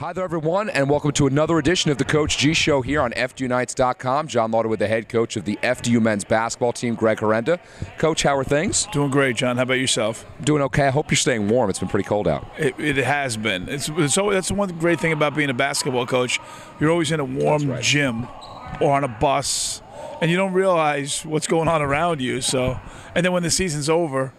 Hi there, everyone, and welcome to another edition of the Coach G Show here on FDUnites.com. Jon Lauder with the head coach of the FDU men's basketball team, Greg Herenda. Coach, how are things? Doing great, John. How about yourself? Doing okay. I hope you're staying warm. It's been pretty cold out. It has been. That's the one great thing about being a basketball coach. You're always in a warm gym or on a bus, and you don't realize what's going on around you. And then when the season's over,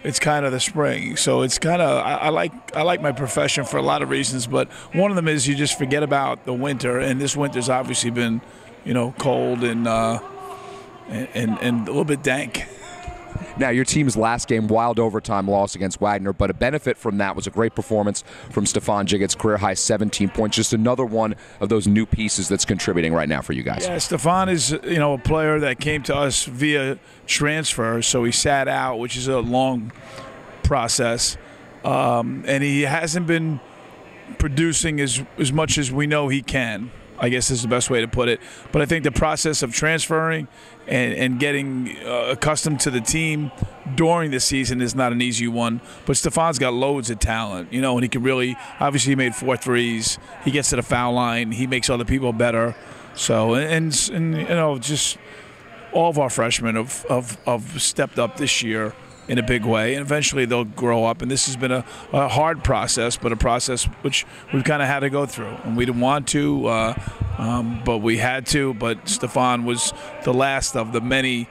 it's kind of the spring. So it's kind of I like my profession for a lot of reasons, but one of them is you just forget about the winter, and this winter's obviously been, cold and a little bit dank. Now, your team's last game, wild overtime loss against Wagner, but a benefit from that was a great performance from Stephon Jiggett's career-high 17 points. Just another one of those new pieces that's contributing right now for you guys. Yeah, Stephon is, a player that came to us via transfer, so he sat out, which is a long process. And he hasn't been producing as much as we know he can, I guess is the best way to put it. But I think the process of transferring and getting accustomed to the team during the season is not an easy one. But Stephon's got loads of talent, and he can really – obviously he made 4 threes. He gets to the foul line. He makes other people better. So, and just all of our freshmen have stepped up this year in a big way, and eventually they'll grow up. And this has been a hard process, but a process which we've kind of had to go through. And we didn't want to, but we had to. But Stephon was the last of the many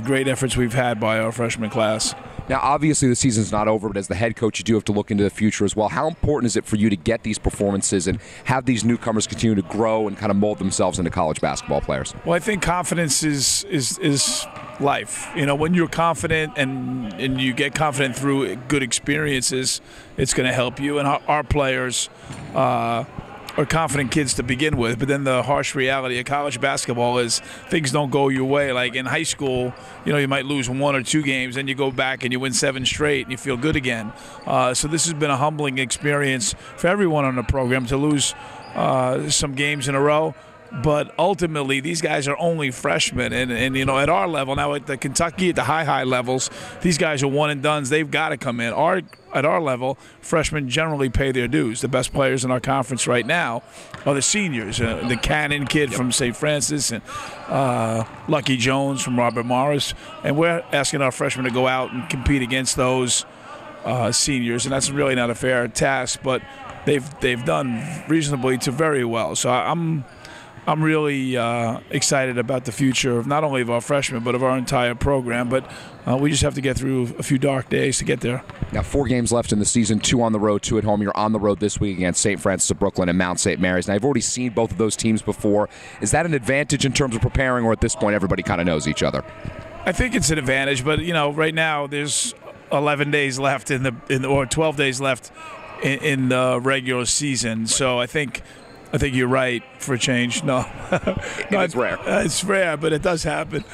great efforts we've had by our freshman class. Now, obviously the season's not over, but as the head coach, you do have to look into the future as well. How important is it for you to get these performances and have these newcomers continue to grow and kind of mold themselves into college basketball players? Well, I think confidence is life. When you're confident and you get confident through good experiences, it's going to help you. And our players are confident kids to begin with, but then the harsh reality of college basketball is things don't go your way. Like in high school, you might lose 1 or 2 games, then you go back and you win 7 straight and you feel good again. So this has been a humbling experience for everyone on the program to lose some games in a row. But ultimately, these guys are only freshmen, and at our level now, at the Kentucky, at the high levels, these guys are one and dones. They've got to come in. At our level, freshmen generally pay their dues. The best players in our conference right now are the seniors. The Cannon kid from St. Francis and Lucky Jones from Robert Morris, and we're asking our freshmen to go out and compete against those seniors, and that's really not a fair task. But they've done reasonably to very well. So I'm really excited about the future of not only of our freshmen but of our entire program. But we just have to get through a few dark days to get there. Now, 4 games left in the season, 2 on the road, 2 at home. You're on the road this week against St. Francis of Brooklyn and Mount St. Mary's. Now, I've already seen both of those teams before. Is that an advantage in terms of preparing, or at this point everybody kind of knows each other? I think it's an advantage, but right now there's 11 days left or 12 days left in the regular season. So I think you're right for a change. No, it's rare. It's rare, but it does happen.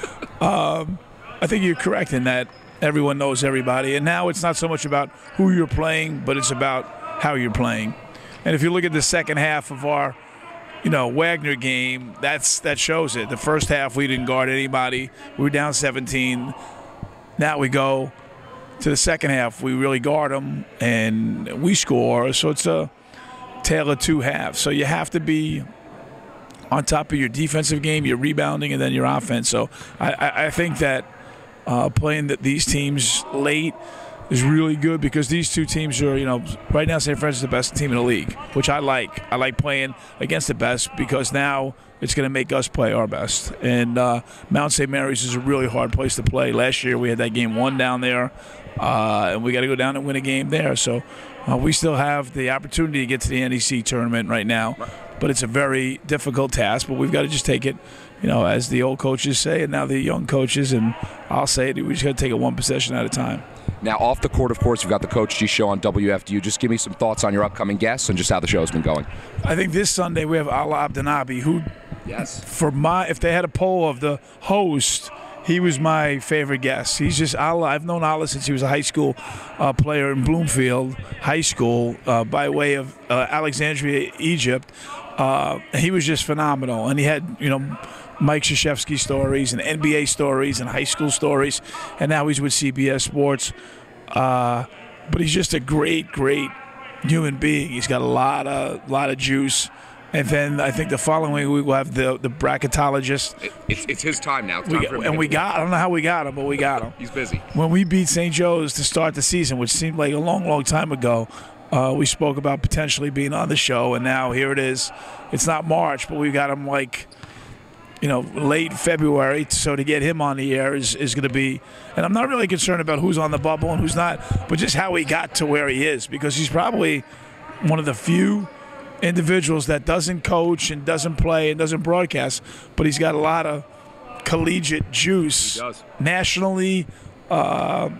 I think you're correct in that everyone knows everybody. And now it's not so much about who you're playing, but it's about how you're playing. And if you look at the second half of our, Wagner game, that shows it. The first half we didn't guard anybody. We were down 17. Now we go to the second half. We really guard them, and we score. So it's a tale of 2 halves. So you have to be on top of your defensive game, your rebounding, and then your offense. So I think that playing these teams late is really good, because these 2 teams are, right now St. Francis is the best team in the league, which I like. I like playing against the best, because now it's going to make us play our best. And Mount St. Mary's is a really hard place to play. Last year we had that game 1 down there, and we got to go down and win a game there. So we still have the opportunity to get to the NEC tournament right now, but it's a very difficult task. But we've got to just take it, as the old coaches say, and now the young coaches, and I'll say it, we just got to take it 1 possession at a time. Now, off the court, of course, you've got the Coach G Show on WFDU. Just give me some thoughts on your upcoming guests and just how the show's been going. I think this Sunday we have Ala Abdenabi, who, yes, if they had a poll of the host, he was my favorite guest. He's just Ala. I've known Ala since he was a high school player in Bloomfield High School by way of Alexandria, Egypt. He was just phenomenal, and he had Mike Krzyzewski stories and NBA stories and high school stories, and now he's with CBS Sports. But he's just a great human being. He's got a lot of juice. And then I think the following week we'll have the bracketologist. It's his time now. I don't know how we got him, but we got him. He's busy. When we beat St. Joe's to start the season, which seemed like a long time ago, we spoke about potentially being on the show, and now here it is. It's not March, but we got him late February. So to get him on the air is going to be, and I'm not really concerned about who's on the bubble and who's not, but just how he got to where he is, because he's probably one of the few individuals that doesn't coach and doesn't play and doesn't broadcast, but he's got a lot of collegiate juice. He does. Nationally. He'll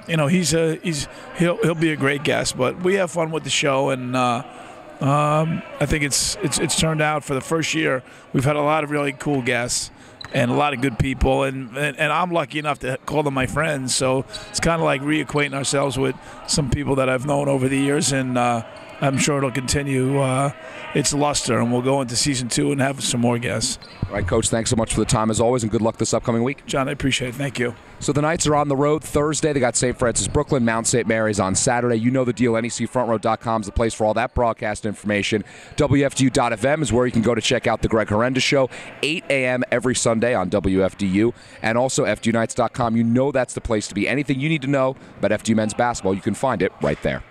be a great guest, but we have fun with the show, and I think it's turned out for the first year. We've had a lot of really cool guests and a lot of good people, and I'm lucky enough to call them my friends. So it's kind of like reacquainting ourselves with some people that I've known over the years, and I'm sure it'll continue its luster, and we'll go into season 2 and have some more guests. All right, Coach, thanks so much for the time as always, and good luck this upcoming week. John, I appreciate it. Thank you. So the Knights are on the road Thursday. They got St. Francis Brooklyn, Mount St. Mary's on Saturday. You know the deal. NECFrontRow.com is the place for all that broadcast information. WFDU.FM is where you can go to check out the Greg Herenda Show, 8 a.m. every Sunday on WFDU, and also FDUKnights.com. You know that's the place to be. Anything you need to know about FDU men's basketball, you can find it right there.